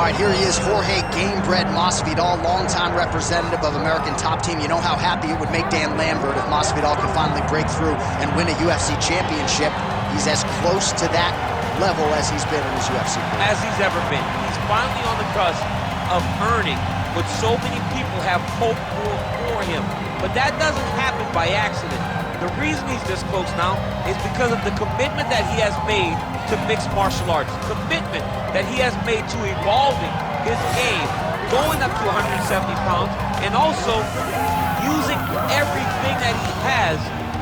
right, here he is, Jorge Gamebred Masvidal, longtime representative of American Top Team. You know how happy it would make Dan Lambert if Masvidal could finally break through and win a UFC championship. He's as close to that level as he's been in his UFC career. As he's ever been. He's finally on the cusp of earning what so many people have hoped for him. But that doesn't happen by accident. The reason he's this close now is because of the commitment that he has made to mixed martial arts, commitment that he has made to evolving his game, going up to 170 pounds, and also using everything that he has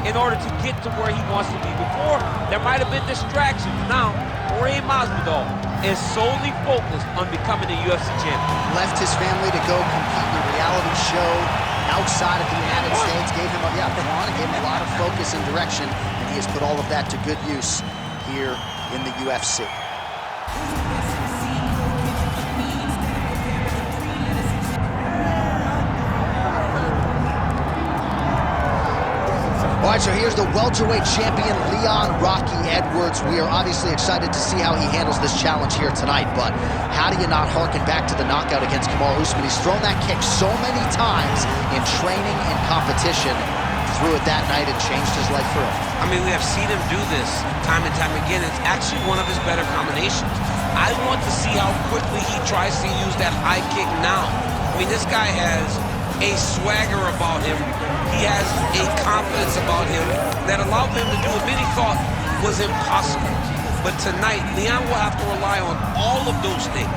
in order to get to where he wants to be. Before, there might have been distractions. Now, Jorge Masvidal is solely focused on becoming a UFC champion. Left his family to go compete in a reality show outside of the United States, gave him a lot of focus and direction, and he has put all of that to good use here in the UFC. All right, so here's the welterweight champion, Leon Rocky Edwards. We are obviously excited to see how he handles this challenge here tonight, but how do you not harken back to the knockout against Kamaru Usman? He's thrown that kick so many times in training and competition. Threw it that night and changed his life forever. I mean, we have seen him do this time and time again. It's actually one of his better combinations. I want to see how quickly he tries to use that high kick now. I mean, this guy has a swagger about him. He has a confidence about him that allowed him to do what many thought was impossible. But tonight, Leon will have to rely on all of those things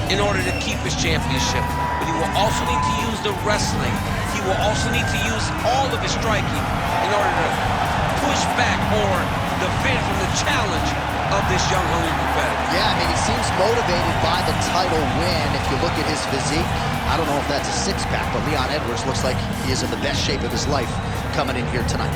in order to keep his championship. But he will also need to use the wrestling. He will also need to use all of his striking in order to push back or defend from the challenge of this young, hungry competitor. Yeah, I mean, he seems motivated by the title win. If you look at his physique, I don't know if that's a six-pack, but Leon Edwards looks like he is in the best shape of his life coming in here tonight.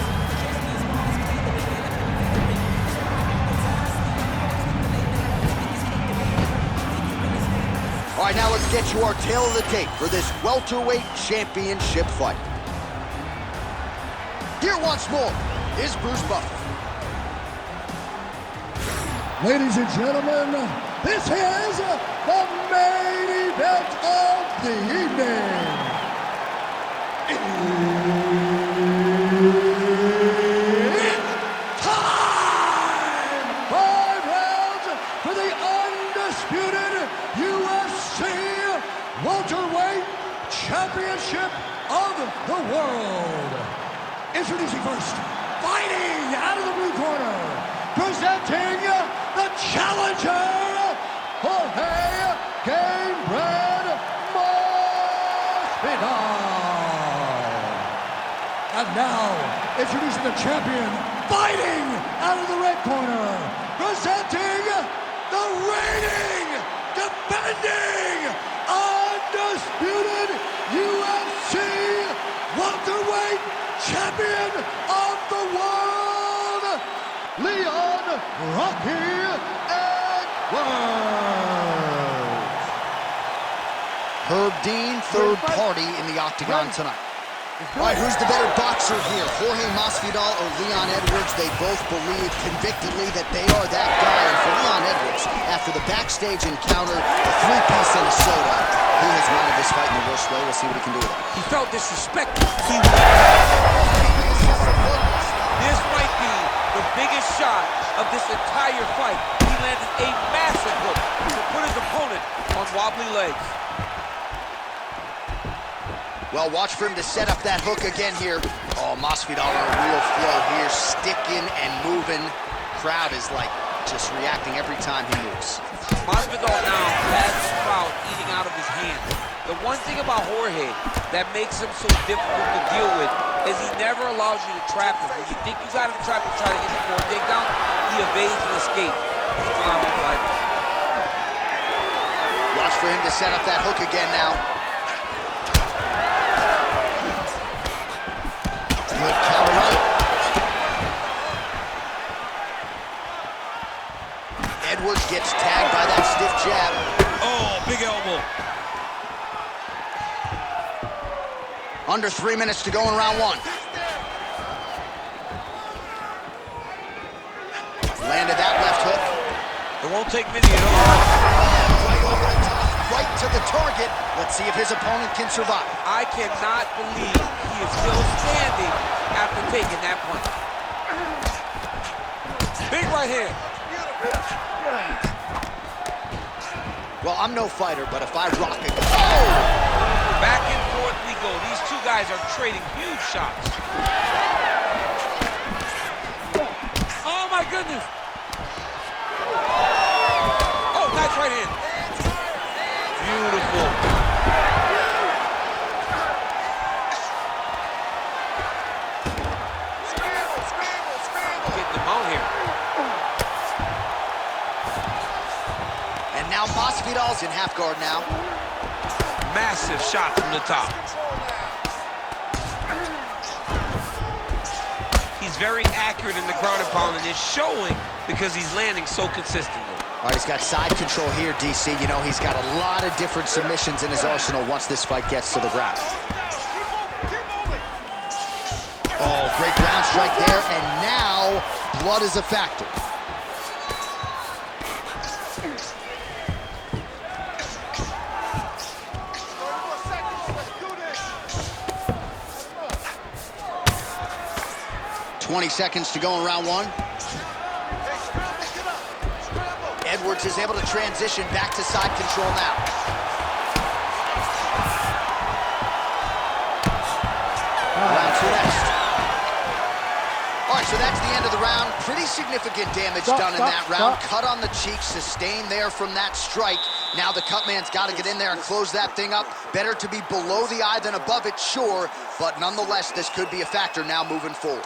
All right, now let's get you our tail of the tape for this welterweight championship fight. Here once more is Bruce Buffer. Ladies and gentlemen, this is the main event of the evening. It's time! 5 rounds for the undisputed UFC welterweight championship of the world. Introducing first, fighting out of the blue corner, presenting the challenger, Jorge Gamebred Masvidal. And now, introducing the champion, fighting out of the red corner, presenting the reigning, defending, undisputed UFC welterweight champion of the world, Leon Rocky Edwards. Herb Dean, third party in the octagon tonight. All right, who's the better boxer here, Jorge Masvidal or Leon Edwards? They both believe convictedly that they are that guy. And for Leon Edwards, after the backstage encounter, the three-piece and a soda, he has wanted this fight in the worst way. We'll see what he can do with it. He felt disrespected. This might be the biggest shot of this entire fight. He landed a massive hook to put his opponent on wobbly legs. Well, watch for him to set up that hook again here. Oh, Masvidal on a real flow here, sticking and moving. Crowd is like just reacting every time he moves. Masvidal now has the crowd eating out of his hand. The one thing about Jorge that makes him so difficult to deal with is he never allows you to trap him. When you think you got him trapped and try to hit him for a takedown, he evades and escapes. He's phenomenal fighter. Watch for him to set up that hook again now. Good counter right. Edwards gets tagged by that stiff jab. Oh, big elbow. Under 3 minutes to go in round one. Landed that left hook. It won't take many at all. Right over the top. right to the target. Let's see if his opponent can survive. I cannot believe he is still standing after taking that punch. Big right hand. Well, I'm no fighter, but if I rock it... Oh! Back and forth we go. These two guys are trading huge shots. Oh, my goodness. Oh, nice right hand. Beautiful. Getting them out here. And now Masvidal's in half guard now. Massive shot from the top. He's very accurate in the ground and pound, and it's showing because he's landing so consistently. All right, he's got side control here, DC. You know, he's got a lot of different submissions in his arsenal once this fight gets to the ground. Oh, great ground strike there, and now blood is a factor. $20 seconds to go in round one. Edwards is able to transition back to side control now. Round two next. All right, so that's the end of the round. Pretty significant damage done in that round. Cut on the cheek, sustained there from that strike. Now the cut man's got to get in there and close that thing up. Better to be below the eye than above it, sure, but nonetheless, this could be a factor now moving forward.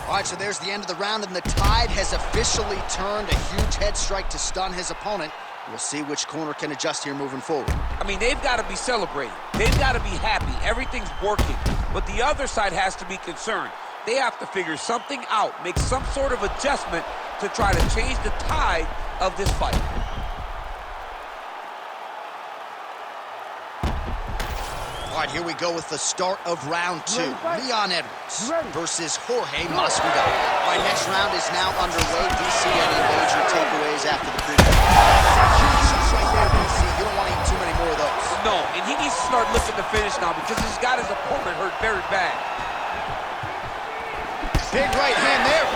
All right, so there's the end of the round, and the tide has officially turned. A huge head strike to stun his opponent. We'll see which corner can adjust here moving forward. I mean, they've got to be celebrating. They've got to be happy. Everything's working. But the other side has to be concerned. They have to figure something out, make some sort of adjustment to try to change the tide of this fight. All right, here we go with the start of round two. Leon Edwards versus Jorge Masvidal. All right, next round is now underway. DC, any major takeaways after the previous? Huge shots right there, DC. You don't want to eat too many more of those. No, and he needs to start looking to finish now because he's got his opponent hurt very bad. Big right hand there.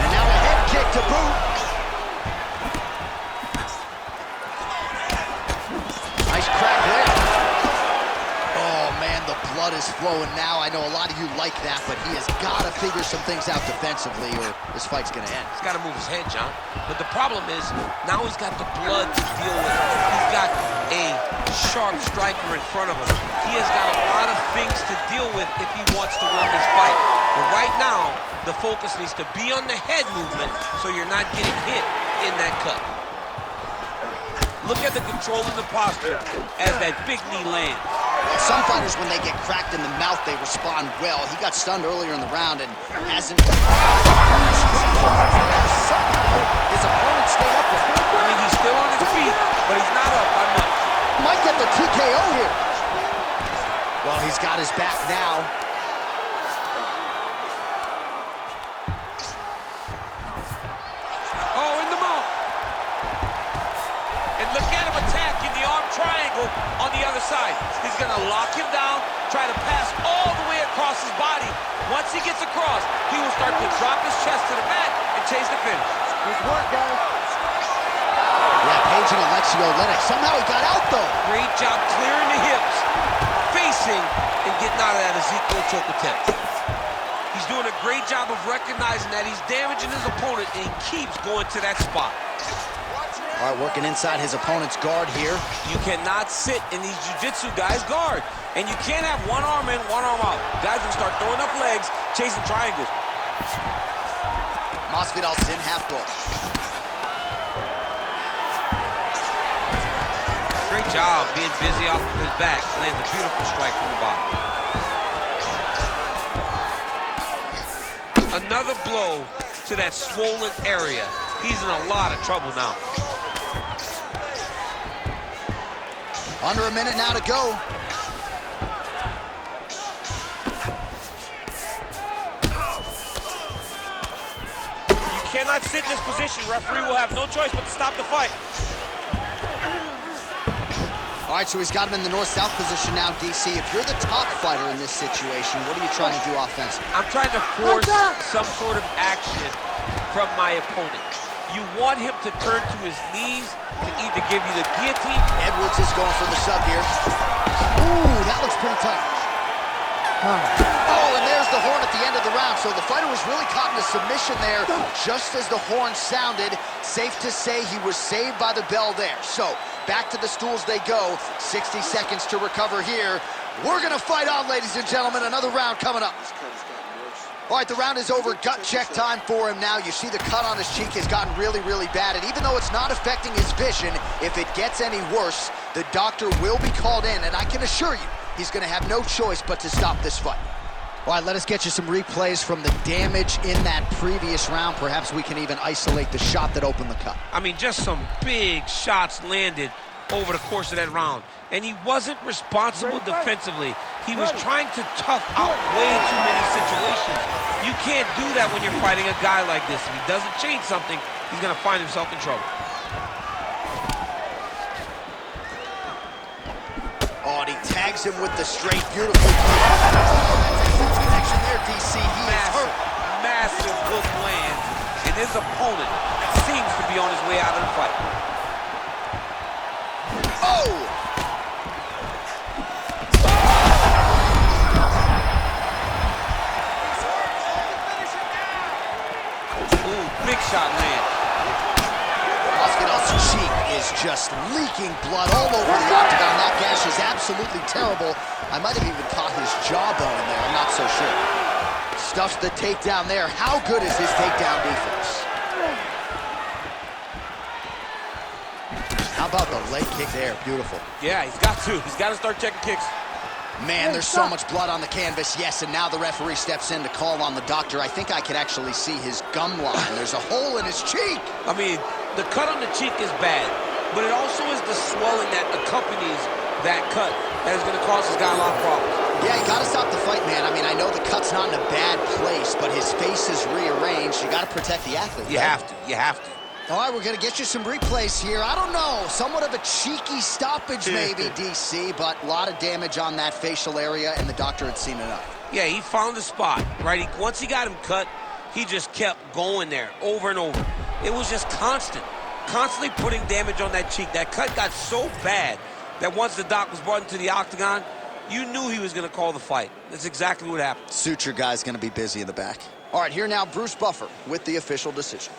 And now a head kick to boot. Nice crack there. Oh, man, the blood is flowing now. I know a lot of you like that, but he has got to figure some things out defensively or this fight's going to end. He's got to move his head, John. But the problem is, now he's got the blood to deal with. He's got a sharp striker in front of him. He has got a lot of things to deal with if he wants to win this fight. But right now, the focus needs to be on the head movement so you're not getting hit in that cut. Look at the control in the posture as that big knee lands. Some fighters, when they get cracked in the mouth, they respond well. He got stunned earlier in the round and hasn't... His opponent stayed up with him. I mean, he's still on his feet, but he's not up by much. Might get the TKO here. Well, he's got his back now. Oh, in the mouth. And look at him attacking the arm triangle on the other side. He's going to lock him down, try to pass all the way across his body. Once he gets across, he will start to drop his chest to the mat and chase the finish. Good work, guys. Yeah, Page and Alexio Olenek. Somehow he got out, though. Great job clearing the hips, facing, and getting out of that Ezekiel choke attempt. He's doing a great job of recognizing that he's damaging his opponent, and he keeps going to that spot. All right, working inside his opponent's guard here. You cannot sit in these jiu-jitsu guys' guard. And you can't have one arm in, one arm out. Guys will start throwing up legs, chasing triangles. Masvidal's in half guard. Great job being busy off of his back. Lands a beautiful strike from the bottom. Another blow to that swollen area. He's in a lot of trouble now. Under a minute now to go. You not sit in this position, referee will have no choice but to stop the fight. All right, so he's got him in the north-south position now, DC. If you're the top fighter in this situation, what are you trying to do offensively? I'm trying to force some sort of action from my opponent. You want him to turn to his knees to either give you the guillotine. Edwards is going for the sub here. Ooh, that looks pretty tight. Oh, and there's the horn at the end of the round. So the fighter was really caught in a submission there just as the horn sounded. Safe to say he was saved by the bell there. So back to the stools they go. 60 seconds to recover here. We're going to fight on, ladies and gentlemen. Another round coming up. All right, the round is over. Gut check time for him now. You see the cut on his cheek has gotten really, really bad. And even though it's not affecting his vision, if it gets any worse, the doctor will be called in. And I can assure you, he's going to have no choice but to stop this fight. All right, let us get you some replays from the damage in that previous round. Perhaps we can even isolate the shot that opened the cut. I mean, just some big shots landed over the course of that round. And he wasn't responsible defensively. He was trying to tough out way too many situations. You can't do that when you're fighting a guy like this. If he doesn't change something, he's going to find himself in trouble. Oh, and he tags him with the straight, beautiful connection there, DC. He is hurt. Massive hook lands, and his opponent seems to be on his way out of the fight. Oh! Ooh, big shot land. Masvidal's cheek is just leaking blood all over the octagon. That gash is absolutely terrible. I might have even caught his jawbone in there. I'm not so sure. Stuffs the takedown there. How good is his takedown defense? How about the leg kick there? Beautiful. Yeah, he's got to. He's got to start checking kicks. Man, there's so much blood on the canvas. Yes, and now the referee steps in to call on the doctor. I think I could actually see his gum line. There's a hole in his cheek. I mean, the cut on the cheek is bad, but it also is the swelling that accompanies that cut that is going to cause this guy a lot of problems. Yeah, you got to stop the fight, man. I mean, I know the cut's not in a bad place, but his face is rearranged. You got to protect the athlete. You right? have to. You have to. All right, we're going to get you some replays here. I don't know, somewhat of a cheeky stoppage maybe, DC, but a lot of damage on that facial area, and the doctor had seen enough. Yeah, he found the spot, right? Once he got him cut, he just kept going there over and over. It was just constantly putting damage on that cheek. That cut got so bad that once the doc was brought into the octagon, you knew he was going to call the fight. That's exactly what happened. Suture guy's going to be busy in the back. All right, here now, Bruce Buffer with the official decision.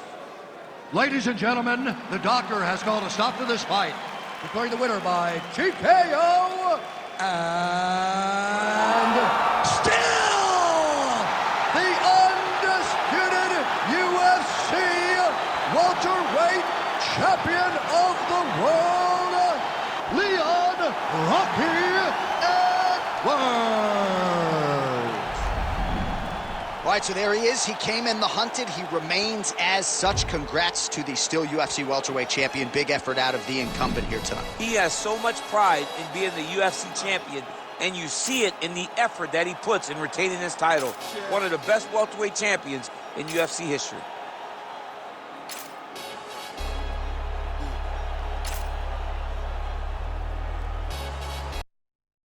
Ladies and gentlemen, the doctor has called a stop to this fight, declaring the winner by TKO and still the undisputed UFC welterweight champion of the world, Leon Rocky Edwards. All right, so there he is. He came in the hunted. He remains as such. Congrats to the still UFC welterweight champion. Big effort out of the incumbent here tonight. He has so much pride in being the UFC champion, and you see it in the effort that he puts in retaining his title. One of the best welterweight champions in UFC history.